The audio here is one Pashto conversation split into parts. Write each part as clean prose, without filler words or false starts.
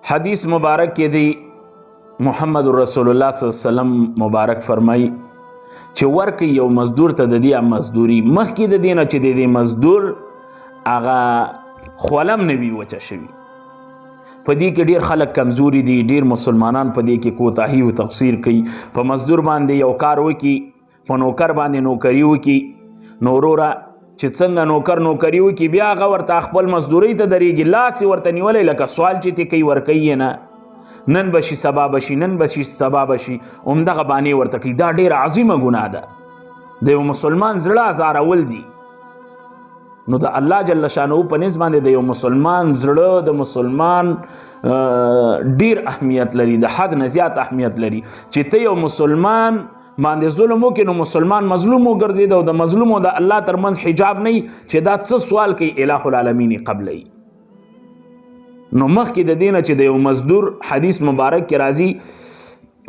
حدیث مبارک کې دی محمد رسول الله صلی الله علیه وسلم مبارک فرمای چې ورکه یو مزدور ته د دې مزدوري مخکې د دینه چې د دې مزدور هغه خولم نوي وچه شوي. په دې کې ډیر خلک کمزوري دي، ډیر مسلمانان په دې کې کوتاهي او تقصیر کوي. په مزدور باندې یو کار وکي، په نوکر باندې نوکری وکي، نورورا چې څنګه نوکر نوکری وکي بیا هغه ورته خپل مزدوري ته درېږي، لاس ورته نیولی لکه سوال چې تی کوي ورکوي نه، نن بشي سبا بشي، نن بشي سبا بشي، همدغه بانې ورته کوي. دا ډیره عظیمه ګناه ده، د یو مسلمان زړه ازارول دي. نو د الله جل شانه په نسبت باندې د یو مسلمان زړه د مسلمان ډیر اهمیت لري، د حد نه زیات اهمیت لري. چې ته یو مسلمان باندې ظلم وکړي نو مسلمان مظلوم وګرځي او د مظلوم او د الله ترمنځ حجاب نه چې دا څه سوال کوي الہ العالمین قبلې. نو مخکې د دینه چې د یو مزدور حدیث مبارک کې راځي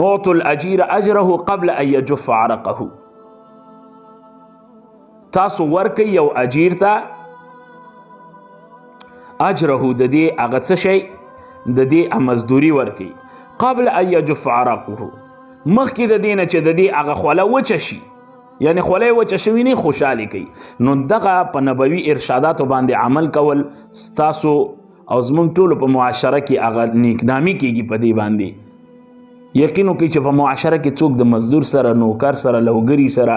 اعطوا الاجیر اجره قبل ان يجف عرقه، تاسو ورکي یو اجیر ته اجره د دې هغه څه شی د دې مزدوري ورکي قبل ان يجف عرقه، مخکې د دینه چې د دې هغه خوله وچه شي، یعنی خوله وچه شوي نه خوشحالي کوي. نو دغه په نبوي ارشاداتو باندې عمل کول ستاسو او زمونږ ټولو په معاشره کې هغه نیکنامي کېږي. په دې باندې یقین وکړئ چې په معاشره کې څوک د مزدور سره، نوکر سره، لوګري سره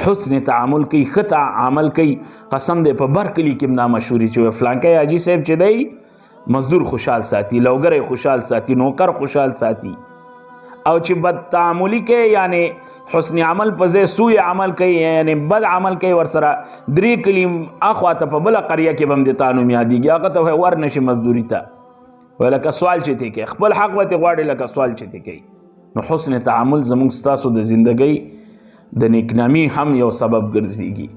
حسن تعامل کوي، ښه تعامل کوي، قسم دی په بر کلي کې هم نامشهوري چې فلانکی حاجي صاحب چې دی مزدور خوشحال ساتي، لوګری خوشحال ساتي، نوکر خوشحال ساتي. او چې بد تعاملی کوي یعنی حسن عمل په ځای سوء عمل کوي، یعنی بد عمل کوي، ورسره درې کلي اخواته په بله قریه کې به هم د تا نوم یادېږي، هغه ته ور نشي مزدوري ته، وایي لکه سوال چې تی کوي، خپل حق به تې غواړي لکه سوال چې تی کوي. نو حسن تعامل زموږ ستاسو د زندګۍ د نیکنامي هم یو سبب ګرځېږي.